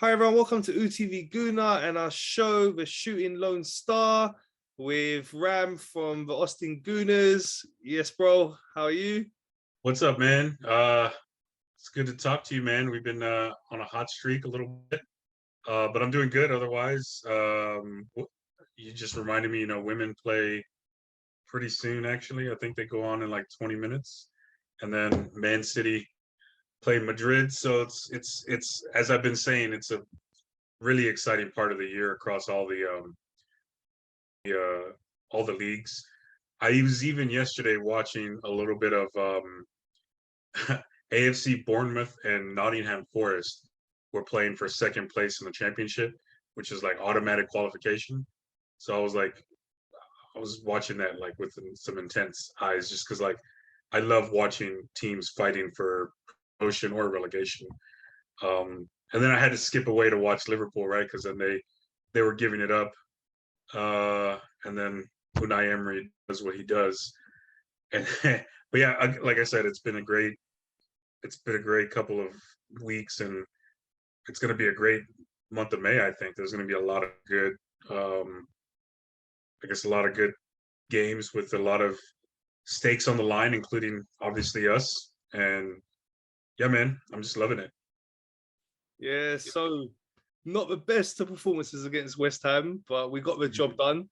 Hi everyone, welcome to UTV Guna and our show, The Shooting Lone Star, with Ram from the Austin Gooners. Yes, bro, how are you? What's up, man? It's good to talk to you, man. We've been on a hot streak a little bit, but I'm doing good otherwise. You just reminded me, women play pretty soon, actually. I think they go on in like 20 minutes, and then Man City play Madrid. So it's as I've been saying, it's a really exciting part of the year across all the leagues. I was even yesterday watching a little bit of AFC Bournemouth and Nottingham Forest were playing for second place in the championship, which is like automatic qualification. So I was watching that like with some intense eyes, just because like I love watching teams fighting for promotion or relegation. And then I had to skip away to watch Liverpool, right? Because then they were giving it up, and then Unai Emery does what he does. And but yeah, like I said, it's been a great couple of weeks, and it's going to be a great month of May. I think there's going to be a lot of good, um, I guess, a lot of good games with a lot of stakes on the line, including obviously us. And yeah, man, I'm just loving it. Yeah, so not the best of performances against West Ham, but we got the job done.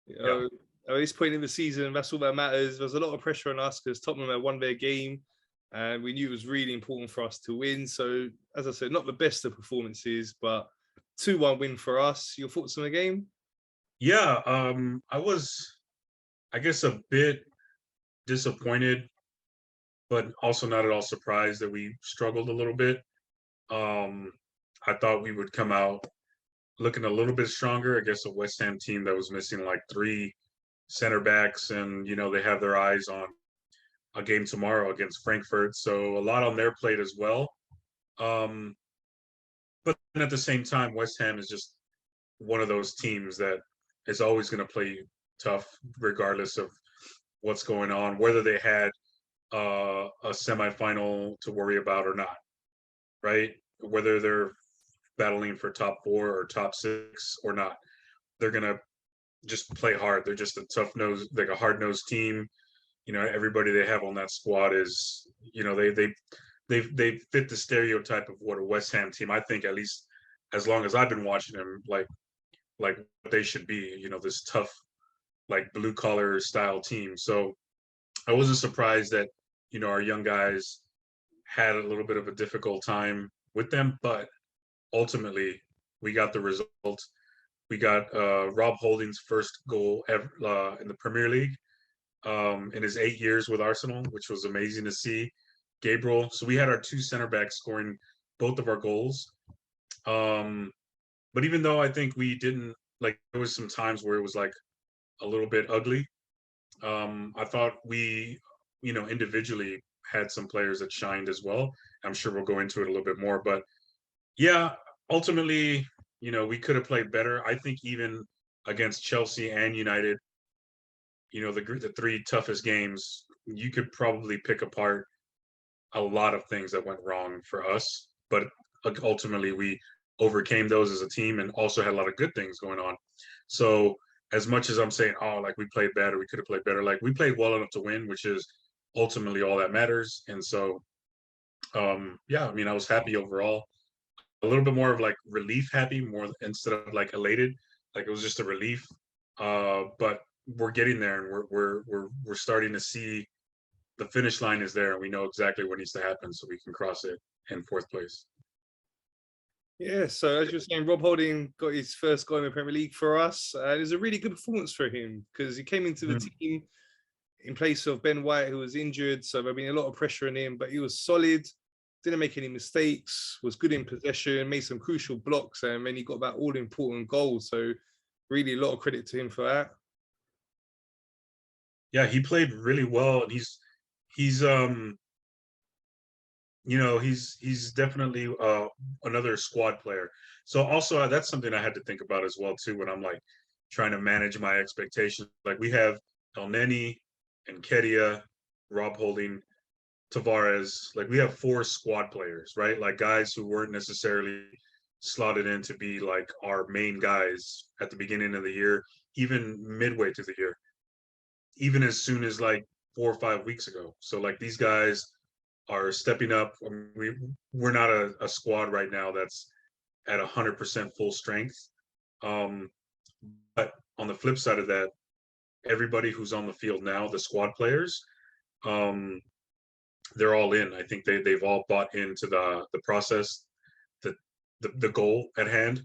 You Yeah, know, at this point in the season, that's all that matters. There's a lot of pressure on us because Tottenham had won their game, and we knew it was really important for us to win. So, as I said, not the best of performances, but 2-1 win for us. Your thoughts on the game? yeah. I was, I guess, a bit disappointed, but also not at all surprised that we struggled a little bit. Um, I thought we would come out looking a little bit stronger against a West Ham team that was missing like three center backs, and they have their eyes on a game tomorrow against Frankfurt, so a lot on their plate as well. Um, but at the same time, West Ham is just one of those teams that is always going to play tough, regardless of what's going on, whether they had a semifinal to worry about or not, right? Whether they're battling for top four or top six or not, they're going to just play hard. They're just a tough nose, like a hard nosed team. Everybody they have on that squad is, they fit the stereotype of what a West Ham team, I think, at least as long as I've been watching them, like what they should be. This tough, like blue collar style team. So I wasn't surprised that our young guys had a little bit of a difficult time with them, but ultimately we got the result. We got Rob Holding's first goal ever in the Premier League, in his 8 years with Arsenal, which was amazing to see. Gabriel. So we had our two center backs scoring both of our goals. Um, but even though I think we didn't, like, there was some times where it was like a little bit ugly. I thought we, individually had some players that shined as well. I'm sure we'll go into it a little bit more, but yeah, ultimately, we could have played better. I think even against Chelsea and United, the three toughest games, you could probably pick apart a lot of things that went wrong for us. But ultimately, we overcame those as a team and also had a lot of good things going on. So as much as I'm saying, oh, like we played better, we could have played better, like we played well enough to win, which is ultimately all that matters. And so, yeah, I mean, I was happy overall. A little bit more of like relief happy, more instead of like elated. Like it was just a relief. But we're getting there, and we're starting to see the finish line is there, and we know exactly what needs to happen so we can cross it in fourth place. Yeah, so as you're saying, Rob Holding got his first goal in the Premier League for us. And it was a really good performance for him because he came into the Mm. team in place of Ben White, who was injured. So there'd been a lot of pressure on him, but he was solid, didn't make any mistakes, was good in possession, made some crucial blocks, and then he got that all important goal. So really a lot of credit to him for that. Yeah, he played really well, and he's he's definitely another squad player. So also that's something I had to think about as well too when I'm like trying to manage my expectations. Like we have El Neni and Kedia, Rob Holding, Tavares. Like we have four squad players, right? Like guys who weren't necessarily slotted in to be like our main guys at the beginning of the year, even midway through the year, even as soon as like 4 or 5 weeks ago. So like these guys are stepping up. I mean, we're not a squad right now that's at 100% full strength. Um, but on the flip side of that, everybody who's on the field now, the squad players, um, they're all in. I think they've all bought into the process, the the goal at hand,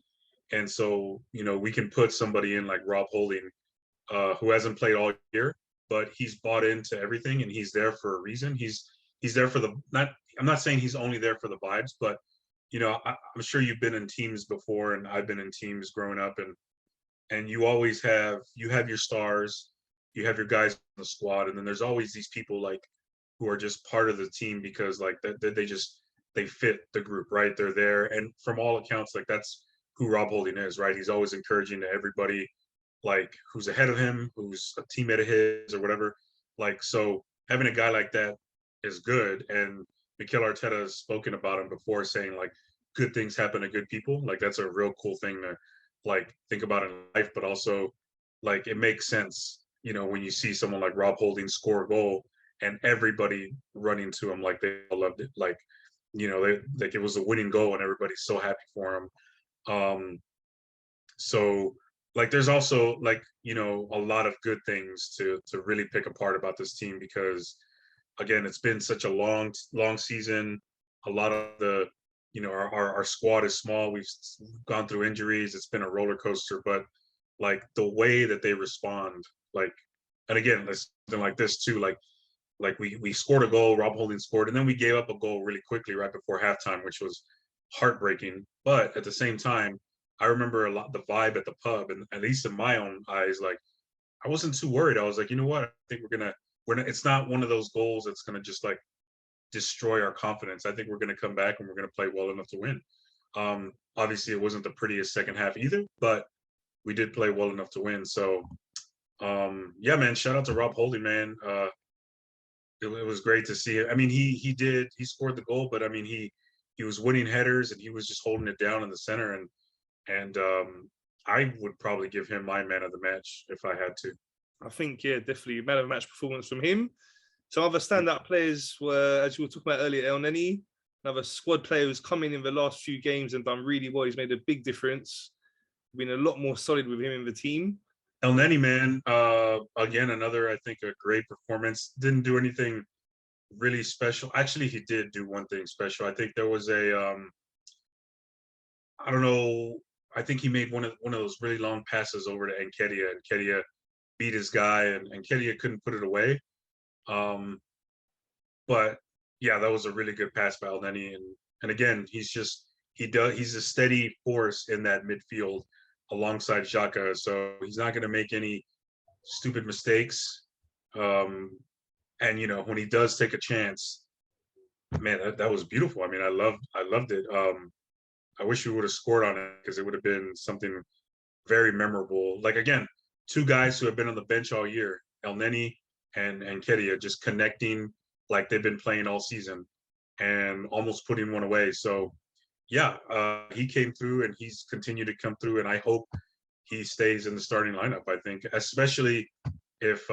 and so we can put somebody in like Rob Holding, who hasn't played all year, but he's bought into everything and he's there for a reason. He's there for the not. I'm not saying he's only there for the vibes, but I'm sure you've been in teams before, and I've been in teams growing up, and you always have your stars, you have your guys in the squad, and then there's always these people like who are just part of the team because like they fit the group, right? They're there, and from all accounts, like that's who Rob Holding is, right? He's always encouraging to everybody, like who's ahead of him, who's a teammate of his or whatever. Like so, having a guy like that is good, and Mikel Arteta has spoken about him before, saying like good things happen to good people. Like that's a real cool thing to like think about in life, but also like it makes sense, when you see someone like Rob Holding score a goal and everybody running to him like they all loved it, like like it was a winning goal and everybody's so happy for him. So like there's also like a lot of good things to really pick apart about this team because again it's been such a long season. A lot of the our squad is small. We've gone through injuries. It's been a roller coaster, but like the way that they respond, like, and again, it's something like this too, like we scored a goal, Rob Holding scored, and then we gave up a goal really quickly right before halftime, which was heartbreaking. But at the same time, I remember a lot the vibe at the pub, and at least in my own eyes, like I wasn't too worried. I was like, you know what? I think we're not, it's not one of those goals that's gonna just like destroy our confidence. I think we're gonna come back and we're gonna play well enough to win. Obviously, it wasn't the prettiest second half either, but we did play well enough to win. So, yeah, man, shout out to Rob Holding, man. It was great to see it. I mean, he scored the goal, but I mean, he was winning headers and he was just holding it down in the center, and I would probably give him my man of the match if I had to. I think, yeah, definitely man of the match performance from him. Some other standout players were, as you were talking about earlier, El Neni, another squad player who's come in the last few games and done really well. He's made a big difference. Been a lot more solid with him in the team. El Neni, man, again, another, I think, a great performance. Didn't do anything really special. Actually, he did do one thing special. I think there was I don't know, I think he made one of those really long passes over to Nketiah, and Nketiah beat his guy, and Nketiah couldn't put it away. But yeah, that was a really good pass by El Neni, and again, he's a steady force in that midfield alongside Xhaka, so he's not going to make any stupid mistakes. And when he does take a chance, man, that was beautiful. I mean, I loved it. I wish we would have scored on it because it would have been something very memorable. Like again, two guys who have been on the bench all year, El Neni and Nketiah, just connecting like they've been playing all season and almost putting one away. So yeah, he came through and he's continued to come through, and I hope he stays in the starting lineup. I think, especially if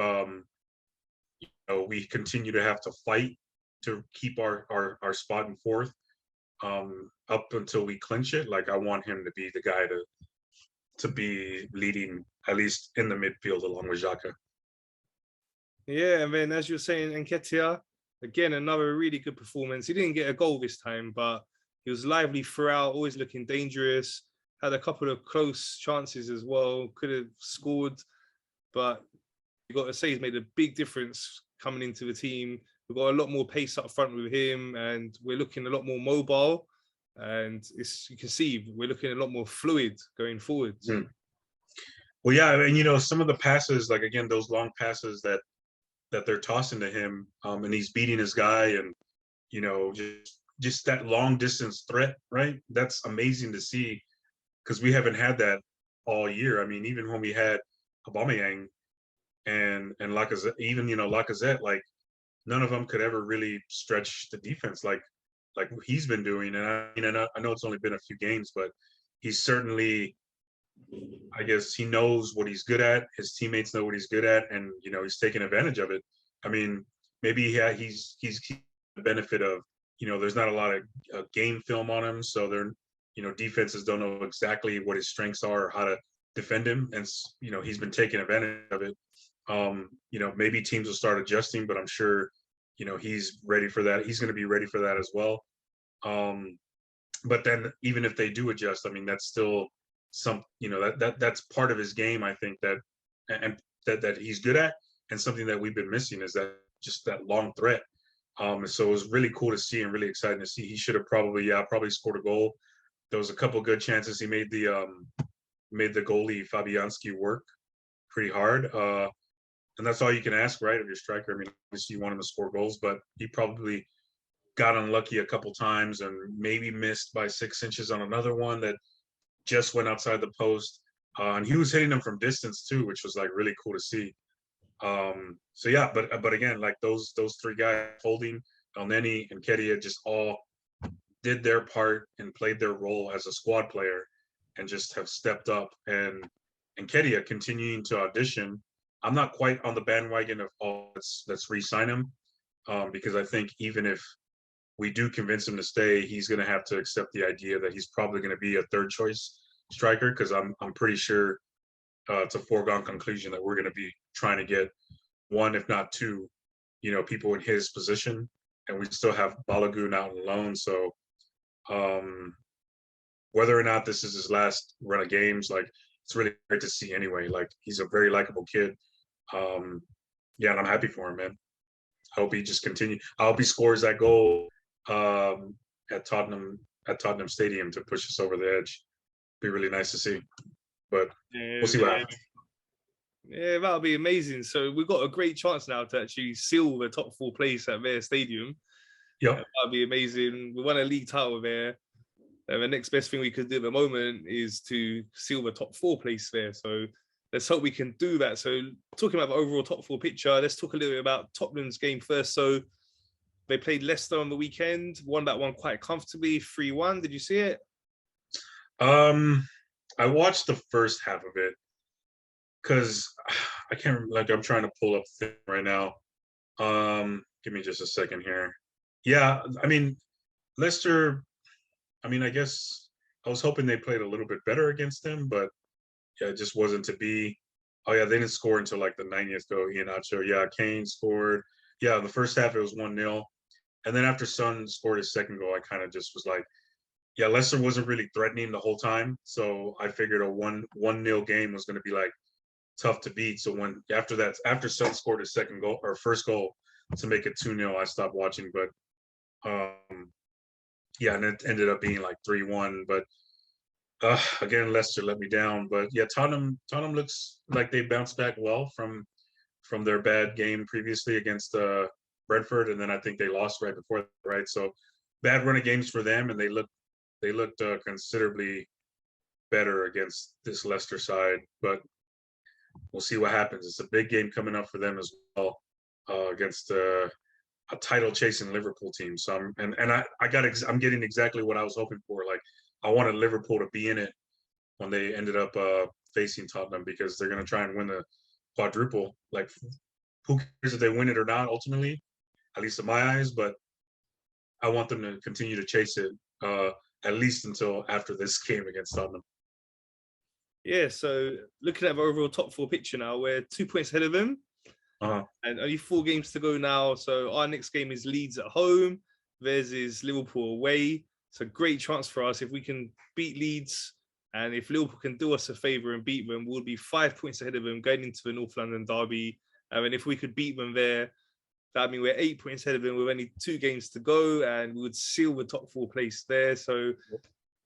we continue to have to fight to keep our spot in fourth up until we clinch it. Like I want him to be the guy to be leading at least in the midfield along with Xhaka. Yeah, and then as you're saying, Nketiah, again, another really good performance. He didn't get a goal this time, but he was lively throughout, always looking dangerous. Had a couple of close chances as well. Could have scored, but you got to say he's made a big difference coming into the team. We've got a lot more pace up front with him, and we're looking a lot more mobile. And you can see we're looking a lot more fluid going forward. Mm. Well, yeah, and some of the passes, like again, those long passes that they're tossing to him, and he's beating his guy, and just that long distance threat, right? That's amazing to see because we haven't had that all year. I mean, even when we had Aubameyang and Lacazette, even Lacazette, like none of them could ever really stretch the defense like he's been doing. And I know it's only been a few games, but he's certainly, I guess he knows what he's good at. His teammates know what he's good at, and he's taking advantage of it. I mean, maybe he's the benefit of there's not a lot of game film on him, so they're defenses don't know exactly what his strengths are or how to defend him, and he's been taking advantage of it. Maybe teams will start adjusting, but I'm sure he's ready for that. He's going to be ready for that as well. But then even if they do adjust, I mean, that's still that's part of his game, I think, and that he's good at, and something that we've been missing is that just that long threat. So it was really cool to see and really exciting to see. He should have probably scored a goal. There was a couple good chances. He made the goalie Fabianski work pretty hard. And that's all you can ask, right, of your striker. I mean, obviously you want him to score goals, but he probably got unlucky a couple times and maybe missed by 6 inches on another one that just went outside the post. And he was hitting them from distance too, which was like really cool to see. So yeah, but again, like those three guys, Holding, Elneny, and Kedia, just all did their part and played their role as a squad player, and just have stepped up. And Kedia continuing to audition. I'm not quite on the bandwagon of let's re-sign him, because I think even if we do convince him to stay, he's going to have to accept the idea that he's probably going to be a third choice striker, because I'm pretty sure it's a foregone conclusion that we're going to be trying to get one, if not two, people in his position, and we still have Balogun out on loan. So whether or not this is his last run of games, like, it's really great to see anyway. Like, he's a very likable kid. Yeah, and I'm happy for him, man. I hope he just continue. I hope he scores that goal at Tottenham Stadium to push us over the edge. Be really nice to see, but we'll see what happens. Yeah, that'll be amazing. So we've got a great chance now to actually seal the top 4 place at their stadium. Yeah, that'll be amazing. We won a league title there. And the next best thing we could do at the moment is to seal the top 4 place there. So let's hope we can do that. So talking about the overall top 4 picture, let's talk a little bit about Tottenham's game first. So they played Leicester on the weekend, won that one quite comfortably, 3-1. Did you see it? I watched the first half of it because I can't remember. Like, I'm trying to pull up the thing right now. Give me just a second here. Yeah, I mean, Leicester, I mean, I guess I was hoping they played a little bit better against them, but yeah, it just wasn't to be. Oh yeah, they didn't score until like the 90th goal. Iheanacho. Yeah, Kane scored. Yeah, the first half it was 1-0. And then after Son scored his second goal, I kind of just was like, yeah, Leicester wasn't really threatening the whole time. So I figured a 1-0 game was going to be like tough to beat. So after Son scored his second goal or first goal to make it 2-0, I stopped watching. But yeah, and it ended up being like 3-1. But again, Leicester let me down. But yeah, Tottenham looks like they bounced back well from their bad game previously against Brentford, and then I think they lost right before that, right? So bad run of games for them, and they looked considerably better against this Leicester side. But we'll see what happens. It's a big game coming up for them as well, against a title chasing Liverpool team. So I'm getting exactly what I was hoping for. Like, I wanted Liverpool to be in it when they ended up facing Tottenham, because they're going to try and win the quadruple. Like, who cares if they win it or not ultimately, at least in my eyes, but I want them to continue to chase it, at least until after this game against Tottenham. Yeah, so looking at the overall top 4 picture now, we're 2 points ahead of them. And only 4 games to go now. So our next game is Leeds at home. Theirs is Liverpool away. It's a great chance for us. If we can beat Leeds, and if Liverpool can do us a favour and beat them, we'll be 5 points ahead of them going into the North London derby. And if we could beat them there, that means we're 8 points ahead of them with only 2 games to go, and we would seal the top 4 place there. So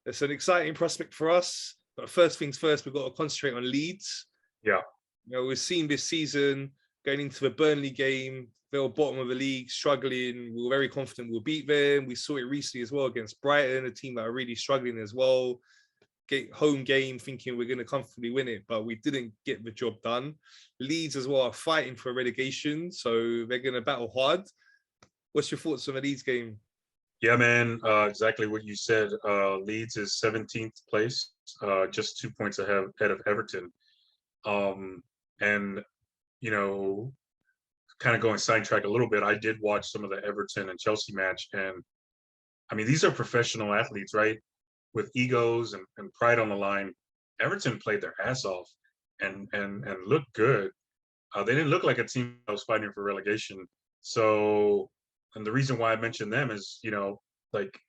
it's an exciting prospect for us. But first things first, we've got to concentrate on Leeds. Yeah. We've seen this season going into the Burnley game, they were bottom of the league, struggling. We were very confident we'll beat them. We saw it recently as well against Brighton, a team that are really struggling as well. Get home game thinking we're going to comfortably win it, but we didn't get the job done. Leeds as well are fighting for relegation, so they're going to battle hard. What's your thoughts on the Leeds game? Yeah, man. Exactly what you said. Leeds is 17th place, just 2 points ahead of Everton. Um, and you know, kind of going sidetrack a little bit. I did watch some of the Everton and Chelsea match, and I mean, these are professional athletes, right? With egos and pride on the line. Everton played their ass off and looked good. They didn't look like a team that was fighting for relegation. So, and the reason why I mentioned them is, like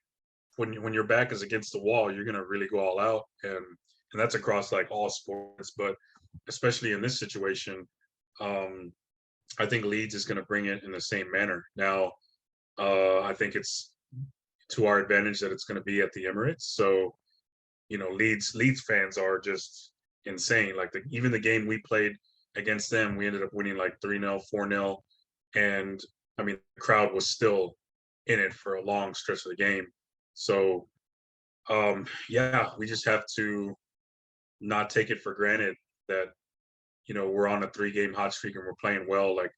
when your back is against the wall, you're gonna really go all out, and that's across like all sports, but especially in this situation, um, I think Leeds is gonna bring it in the same manner. Now, I think it's to our advantage that it's going to be at the Emirates. So, Leeds fans are just insane. Like even the game we played against them, we ended up winning like 3-0, 4-0. And I mean, the crowd was still in it for a long stretch of the game. So, yeah, we just have to not take it for granted that, we're on a 3-game hot streak and we're playing well. Like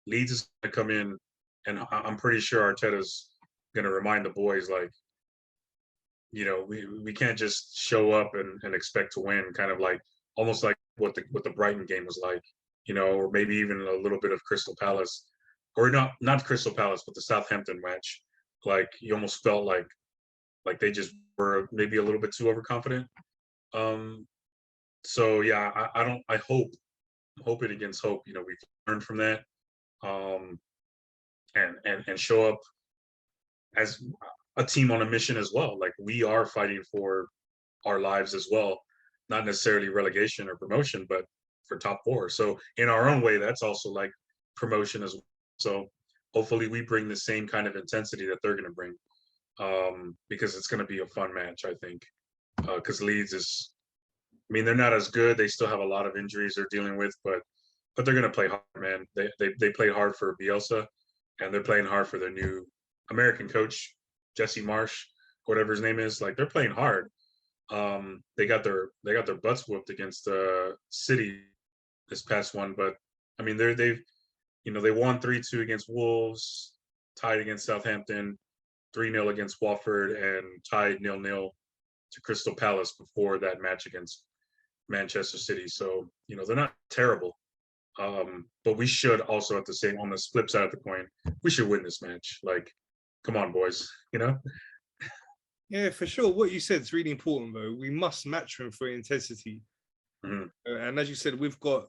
Leeds is going to come in, and I'm pretty sure Arteta's going to remind the boys, like, we can't just show up and expect to win, kind of like almost like what the Brighton game was like, or maybe even a little bit of Crystal Palace, or not Crystal Palace, but the Southampton match. Like you almost felt like they just were maybe a little bit too overconfident. Um, so yeah, I hope it against hope. We've learned from that, um, and show up as a team on a mission as well. Like we are fighting for our lives as well, not necessarily relegation or promotion, but for top four. So in our own way, that's also like promotion as well. So hopefully we bring the same kind of intensity that they're going to bring, because it's going to be a fun match, I think. Because Leeds is, I mean, they're not as good. They still have a lot of injuries they're dealing with, but they're going to play hard, man. They played hard for Bielsa, and they're playing hard for their new American coach, Jesse Marsh, whatever his name is. Like they're playing hard. They got their butts whooped against City this past one, but I mean they won 3-2 against Wolves, tied against Southampton, 3-0 against Watford, and tied 0-0 to Crystal Palace before that match against Manchester City. So they're not terrible, but we should also on the flip side of the coin, we should win this match. Like, come on, boys, Yeah, for sure. What you said is really important, though. We must match them for intensity. Mhm. And as you said, we've got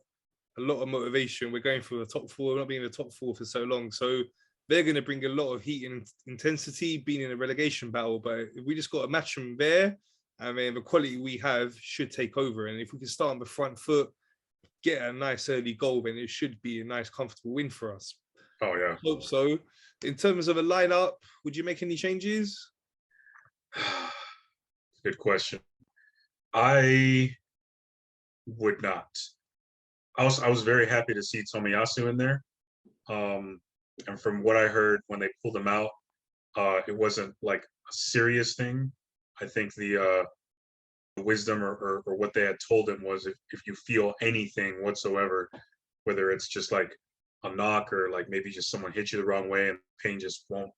a lot of motivation. We're going for the top four. We're not being in the top four for so long. So they're going to bring a lot of heat and intensity, being in a relegation battle. But we just got to match them there. I mean, the quality we have should take over. And if we can start on the front foot, get a nice early goal, then it should be a nice, comfortable win for us. Oh yeah. Hope so. In terms of a lineup, would you make any changes? Good question. I would not. I was very happy to see Tomiyasu in there. Um, and from what I heard when they pulled him out, it wasn't like a serious thing. I think the wisdom or what they had told him was if you feel anything whatsoever, whether it's just like a knock or like maybe just someone hit you the wrong way and pain just won't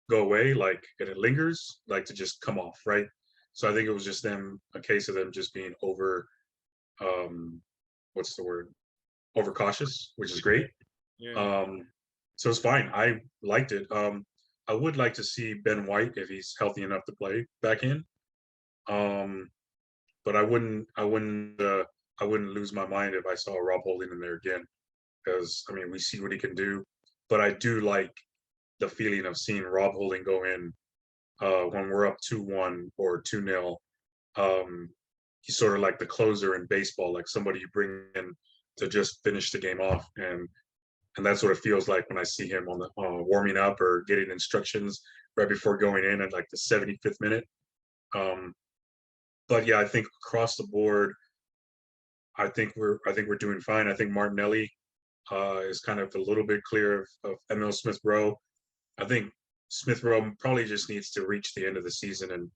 go away, like, and it lingers, like to just come off, right? So I think it was just a case of them just being um, what's the word? Overcautious, which is great. Yeah. Um, so it's fine. I liked it. I would like to see Ben White if he's healthy enough to play back in. Um, but I wouldn't lose my mind if I saw Rob Holding in there again, because I mean we see what he can do. But I do like the feeling of seeing Rob Holding go in when we're up 2-1 or 2-0. He's sort of like the closer in baseball, like somebody you bring in to just finish the game off, and that's what it feels like when I see him on the warming up or getting instructions right before going in at like the 75th minute. Um, but yeah, I think across the board, I think we're doing fine. I think Martinelli is kind of a little bit clear of Emil Smith Rowe. I think Smith Rowe probably just needs to reach the end of the season and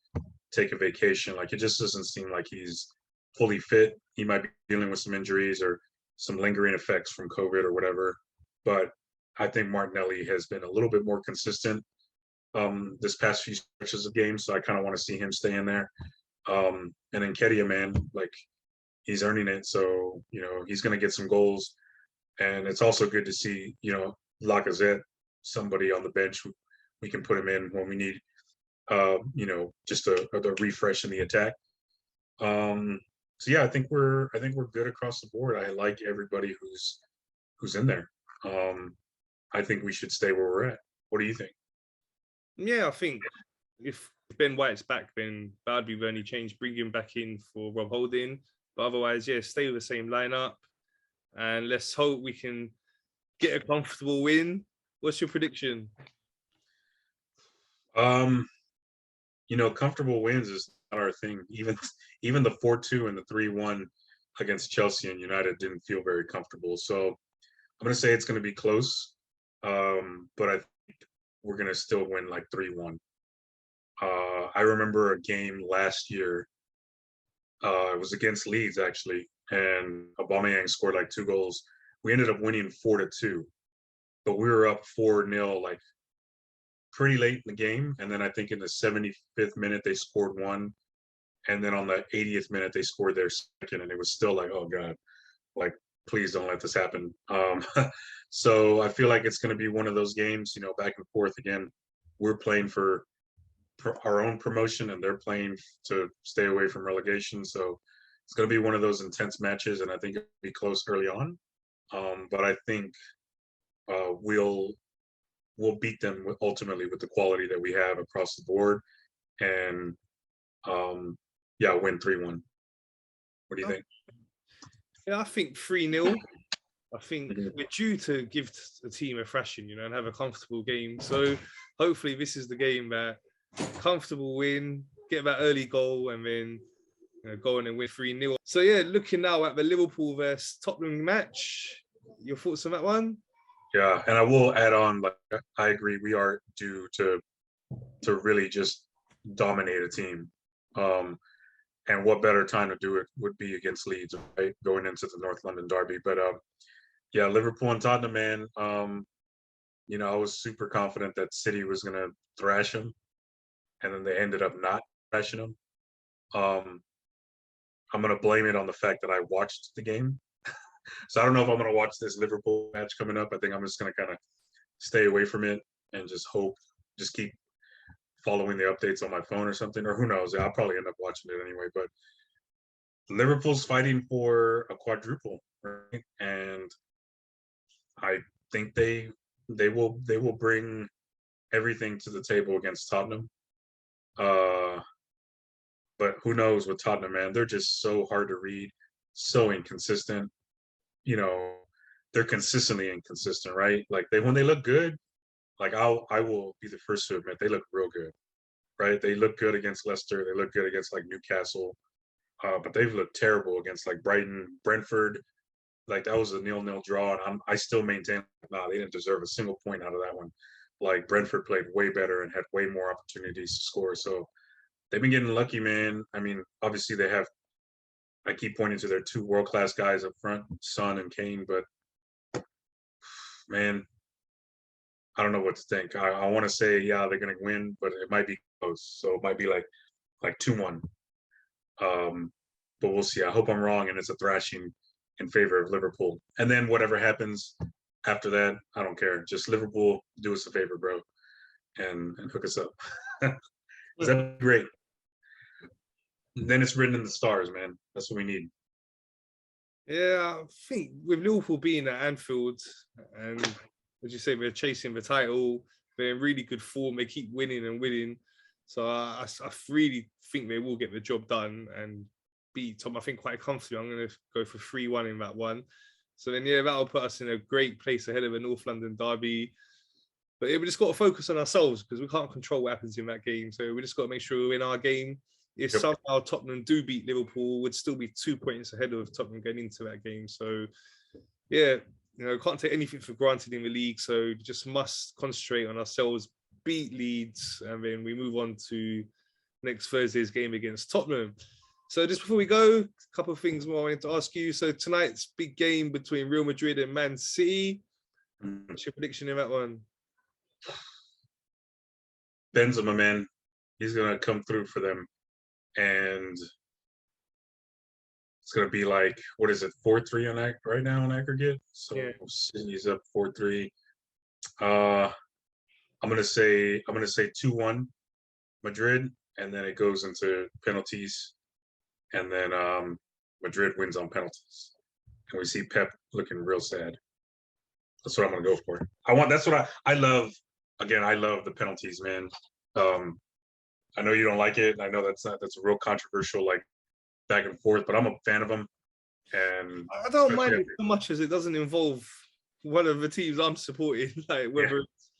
take a vacation. Like it just doesn't seem like he's fully fit. He might be dealing with some injuries or some lingering effects from COVID or whatever. But I think Martinelli has been a little bit more consistent. this past few stretches of games, so I kind of want to see him stay in there. And then Kedia, man, like he's earning it, so he's going to get some goals, and it's also good to see Lacazette, somebody on the bench who we can put him in when we need just a refresh in the attack. So yeah, I think we're good across the board. I like everybody who's in there. I think we should stay where we're at. What do you think? Yeah, I think if Ben White's back, then that'd be the only change. Bring him back in for Rob Holding. But otherwise, yeah, stay with the same lineup. And let's hope we can get a comfortable win. What's your prediction? Comfortable wins is not our thing. Even the 4-2 and the 3-1 against Chelsea and United didn't feel very comfortable. So I'm gonna say it's gonna be close. But I think we're gonna still win like 3-1. I remember a game last year. It was against Leeds actually, and Aubameyang scored like 2 goals. We ended up winning 4-2, but we were up 4-0 like pretty late in the game. And then I think in the 75th minute they scored one, and then on the 80th minute they scored their second, and it was still like, oh god, like please don't let this happen. So I feel like it's going to be one of those games, back and forth again. We're playing for our own promotion, and they're playing to stay away from relegation. So it's going to be one of those intense matches, and I think it'll be close early on. But I think we'll beat them ultimately with the quality that we have across the board, and yeah, win 3-1. What do you think? Yeah, I think 3-0. I think Mhm. we're due to give the team a thrashing, and have a comfortable game. So hopefully this is the game that comfortable win, get that early goal, and then go on and win 3-0. So yeah, looking now at the Liverpool versus Tottenham match, your thoughts on that one? Yeah, and I will add on, like I agree, we are due to really just dominate a team. And what better time to do it would be against Leeds, right? Going into the North London derby. But yeah, Liverpool and Tottenham, man. I was super confident that City was gonna thrash them, and then they ended up not thrashing them. Um, I'm gonna blame it on the fact that I watched the game. So I don't know if I'm gonna watch this Liverpool match coming up. I think I'm just gonna kind of stay away from it and just keep following the updates on my phone or something, or who knows? I'll probably end up watching it anyway. But Liverpool's fighting for a quadruple, right? And I think they will bring everything to the table against Tottenham. Uh, but who knows with Tottenham, man? They're just so hard to read, so inconsistent. You know, they're consistently inconsistent, right? Like when they look good, like I will be the first to admit they look real good, right? They look good against Leicester, they look good against like Newcastle, but they've looked terrible against like Brighton, Brentford. Like that was a 0-0 draw, and I still maintain, nah, they didn't deserve a single point out of that one. Like Brentford played way better and had way more opportunities to score. So they've been getting lucky, man. I mean, obviously they have. I keep pointing to their two world-class guys up front, Son and Kane, but man, I don't know what to think. I want to say, yeah, they're gonna win, but it might be close. So it might be like 2-1. But we'll see. I hope I'm wrong, and it's a thrashing in favor of Liverpool. And then whatever happens after that, I don't care. Just Liverpool, do us a favor, bro, and hook us up. Is that great? And then it's written in the stars, man. That's what we need. Yeah, I think with Liverpool being at Anfield, and as you say, they're chasing the title, they're in really good form, they keep winning and winning. So I really think they will get the job done and beat Tom, I think, quite comfortably. I'm going to go for 3-1 in that one. So then, yeah, that'll put us in a great place ahead of a North London derby. But yeah, we just got to focus on ourselves because we can't control what happens in that game. So we just got to make sure we win our game. If Yep. somehow Tottenham do beat Liverpool, would still be 2 points ahead of Tottenham going into that game. So yeah, can't take anything for granted in the league. So just must concentrate on ourselves, beat Leeds, and then we move on to next Thursday's game against Tottenham. So just before we go, a couple of things more I wanted to ask you. So tonight's big game between Real Madrid and Man City. What's your prediction in that one? Benzema, man, he's gonna come through for them, and it's gonna be like, what is it, 4-3 on right now on aggregate? So Yeah. City's up 4-3. Uh, I'm gonna say 2-1 Madrid, and then it goes into penalties, and then Madrid wins on penalties, and we see Pep looking real sad. That's what I'm gonna go for. That's what I love. Again, I love the penalties, man. Um, I know you don't like it. I know that's a real controversial, like, back and forth, but I'm a fan of them. And I don't mind it so much as it doesn't involve one of the teams I'm supporting, like whether it's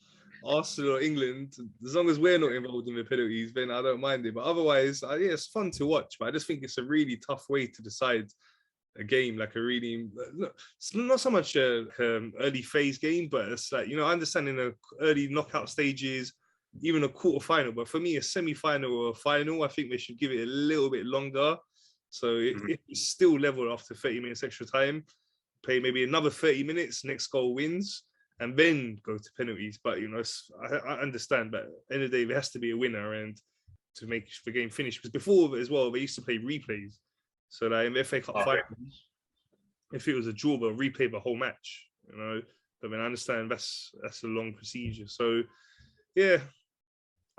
Arsenal or England. As long as we're not involved in the penalties, then I don't mind it. But otherwise, yeah, it's fun to watch. But I just think it's a really tough way to decide a game, like a really, it's not so much a early phase game, but it's like, I understand in the early knockout stages, even a quarter-final. But for me, a semi-final or a final, I think they should give it a little bit longer. So if it's still level after 30 minutes extra time, play maybe another 30 minutes, next goal wins, and then go to penalties. But I understand, but at the end of the day, there has to be a winner and to make the game finish. Because before as well, they used to play replays. So like in the FA Cup finals, if it was a draw, they'll replay the whole match. But then I understand that's a long procedure. So yeah,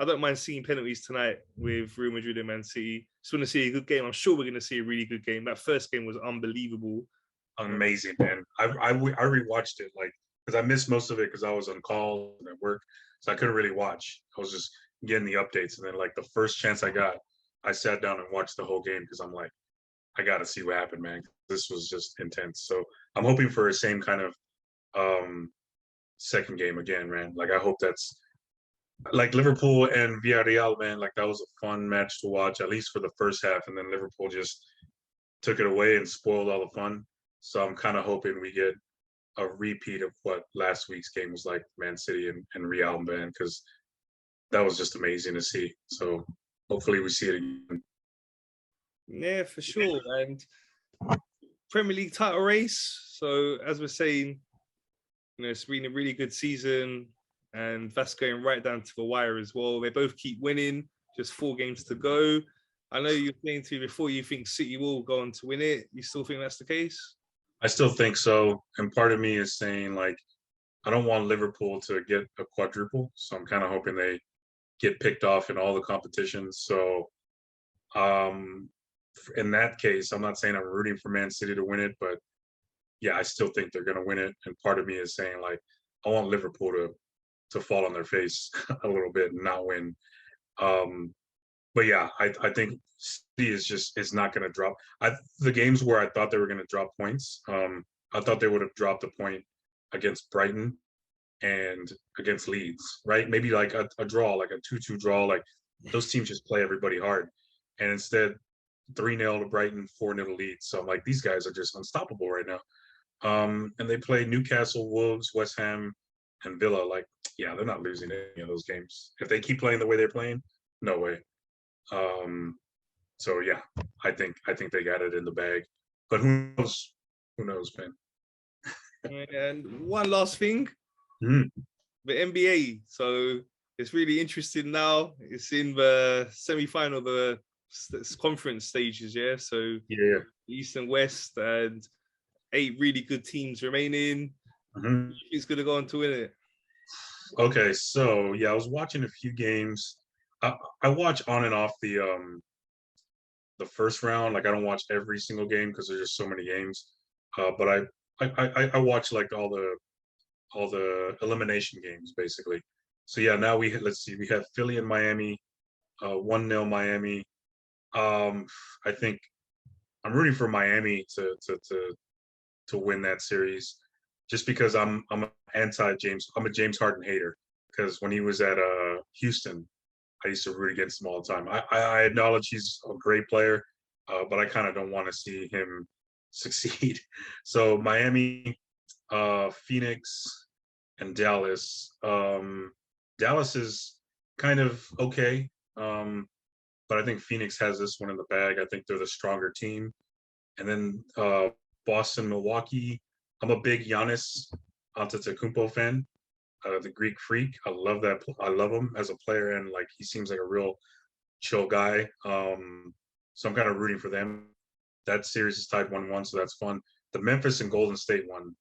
I don't mind seeing penalties tonight with Real Madrid and Man City. Just want to see a good game. I'm sure we're going to see a really good game. That first game was unbelievable. Amazing, man. I rewatched it, like, because I missed most of it because I was on call and at work, so I couldn't really watch. I was just getting the updates, and then like the first chance I got, I sat down and watched the whole game because I'm like, I got to see what happened, man. This was just intense. So I'm hoping for a same kind of second game again, man. Like I hope that's like Liverpool and Villarreal, man. Like that was a fun match to watch, at least for the first half, and then Liverpool just took it away and spoiled all the fun. So I'm kind of hoping we get a repeat of what last week's game was like, Man City and Real, man, because that was just amazing to see. So hopefully we see it again. Yeah, for sure. And Premier League title race. So as we're saying, it's been a really good season, and that's going right down to the wire as well. They both keep winning, just 4 games to go. I know you're saying to me before you think City will go on to win it. You still think that's the case? I still think so. And part of me is saying, like, I don't want Liverpool to get a quadruple. So I'm kind of hoping they get picked off in all the competitions. So in that case, I'm not saying I'm rooting for Man City to win it, but yeah, I still think they're going to win it. And part of me is saying, like, I want Liverpool to fall on their face a little bit and not win. But yeah, I think City is not going to drop. The games where I thought they were going to drop points, I thought they would have dropped a point against Brighton and against Leeds, right? Maybe like a draw, like a 2-2 draw. Like those teams just play everybody hard, and instead 3-0 to Brighton, 4-0 to Leeds. So I'm like, these guys are just unstoppable right now. And they play Newcastle, Wolves, West Ham, and Villa. Like, yeah, they're not losing any of those games if they keep playing the way they're playing. No way. So yeah, I think they got it in the bag, but who knows? Who knows, man? And one last thing, the NBA. So it's really interesting now. It's in the semi-final of the conference stages, yeah. So Yeah. East and West, and 8 really good teams remaining. Who's going to go on to win it? Okay, so yeah, I was watching a few games. I watch on and off the first round. Like I don't watch every single game because there's just so many games. But I watch like all the elimination games basically. So yeah, now let's see, we have Philly and Miami, 1-0 Miami. I think I'm rooting for Miami to win that series, just because I'm a James Harden hater, because when he was at Houston, I used to root against him all the time. I acknowledge he's a great player, but I kind of don't want to see him succeed. So Miami, Phoenix, and Dallas. Dallas is kind of okay, but I think Phoenix has this one in the bag. I think they're the stronger team. And then Boston, Milwaukee. I'm a big Giannis Antetokounmpo fan, the Greek Freak. I love that. I love him as a player, and like he seems like a real chill guy. So I'm kind of rooting for them. That series is tied 1-1, so that's fun. The Memphis and Golden State one,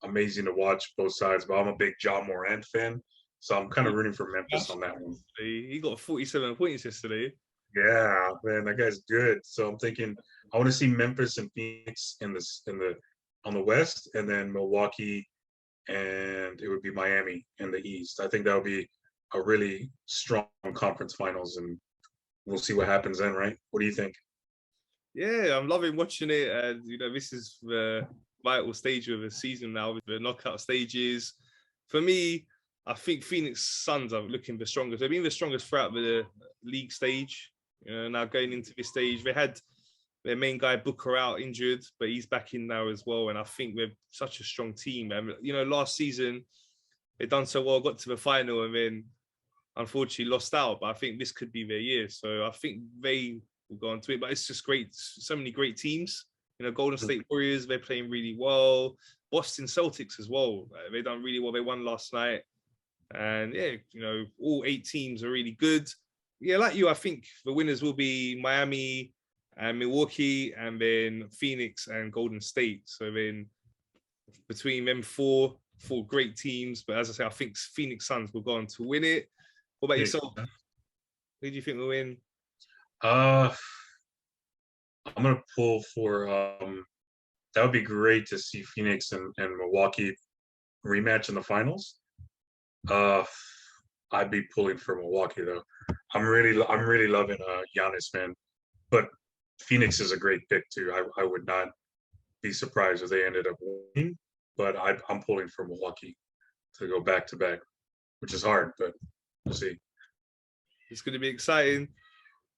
amazing to watch both sides. But I'm a big John Morant fan, so I'm kind of rooting for Memphis on that one. He got 47 points yesterday. Yeah, man, that guy's good. So I'm thinking I want to see Memphis and Phoenix in the on the West, and then Milwaukee, and it would be Miami in the East. I think that would be a really strong conference finals, and we'll see what happens then, right? What do you think? Yeah, I'm loving watching it. And, this is the vital stage of the season now with the knockout stages. For me, I think Phoenix Suns are looking the strongest. They've been the strongest throughout the league stage. Now going into this stage, they had their main guy Booker out injured, but he's back in now as well. And I think we're such a strong team. And, last season, they done so well, got to the final, and then unfortunately lost out. But I think this could be their year. So I think they will go on to it. But it's just great. So many great teams. Golden State Warriors, they're playing really well. Boston Celtics as well. They done really well. They won last night. And yeah, all 8 teams are really good. Yeah, like you, I think the winners will be Miami and Milwaukee, and then Phoenix and Golden State. So then between them four great teams. But as I say, I think Phoenix Suns will go on to win it. What about yourself? Who do you think will win? I'm gonna pull for that would be great to see Phoenix and Milwaukee rematch in the finals. I'd be pulling for Milwaukee though. I'm really loving Giannis, man. But Phoenix is a great pick too. I would not be surprised if they ended up winning, but I'm pulling for Milwaukee to go back to back, which is hard, but we'll see. It's going to be exciting.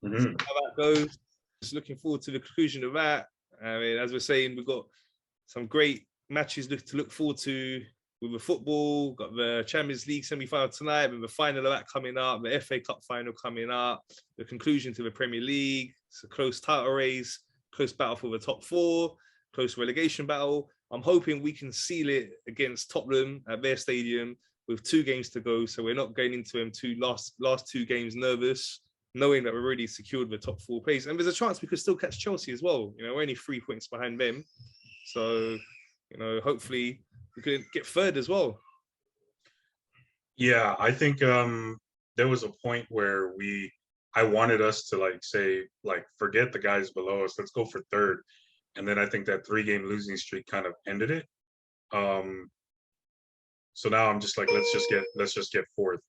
Mm-hmm. How that goes. Just looking forward to the conclusion of that. I mean, as we're saying, we've got some great matches to look forward to with the football. Got the Champions League semi-final tonight, and the final of that coming up, the FA Cup final coming up, the conclusion to the Premier League. It's a close title race, close battle for the top 4, close relegation battle. I'm hoping we can seal it against Tottenham at their stadium with 2 games to go, so we're not going into them last 2 games nervous, knowing that we're already secured the top 4 place. And there's a chance we could still catch Chelsea as well. We're only 3 points behind them. So, hopefully we could get third as well. Yeah, I think there was a point where I wanted us to say forget the guys below us, let's go for third. And then I think that 3-game losing streak kind of ended it. So now I'm just like, let's just get fourth.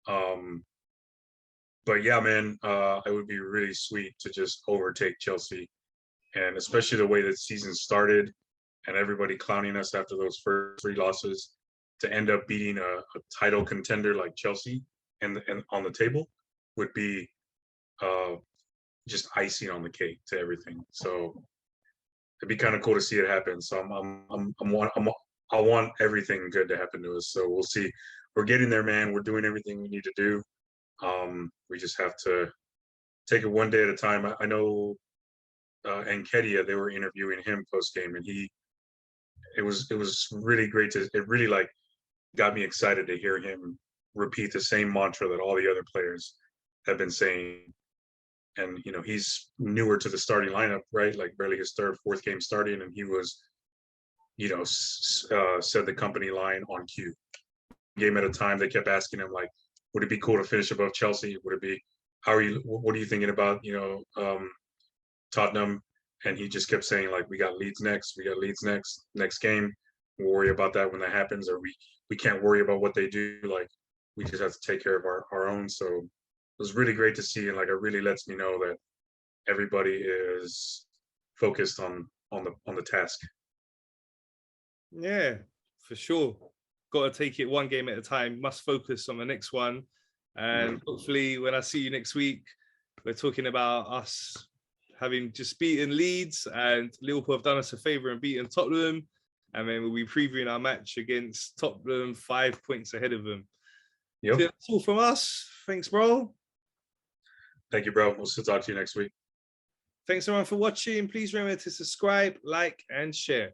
But yeah, man, it would be really sweet to just overtake Chelsea, and especially the way that season started and everybody clowning us after those first 3 losses, to end up beating a title contender like Chelsea and on the table would be just icing on the cake to everything. So it'd be kind of cool to see it happen. So I want everything good to happen to us. So we'll see. We're getting there, man. We're doing everything we need to do. We just have to take it one day at a time. I know Nketiah, they were interviewing him post game, and it was really great it really got me excited to hear him repeat the same mantra that all the other players have been saying. And he's newer to the starting lineup, right? Like barely his 3rd, 4th game starting, and he was, said the company line on cue. Game at a time, they kept asking him would it be cool to finish above Chelsea? Would it be? What are you thinking about? Tottenham, and he just kept saying we got Leeds next. We got Leeds next game. We'll worry about that when that happens, or we can't worry about what they do. We just have to take care of our own. So it was really great to see, and it really lets me know that everybody is focused on the task. Yeah, for sure. Got to take it one game at a time. Must focus on the next one. And hopefully when I see you next week, we're talking about us having just beaten Leeds, and Liverpool have done us a favour and beaten Tottenham. And then we'll be previewing our match against Tottenham, 5 points ahead of them. Yep. So that's all from us. Thanks, bro. Thank you, bro. We'll still talk to you next week. Thanks everyone for watching. Please remember to subscribe, like, and share.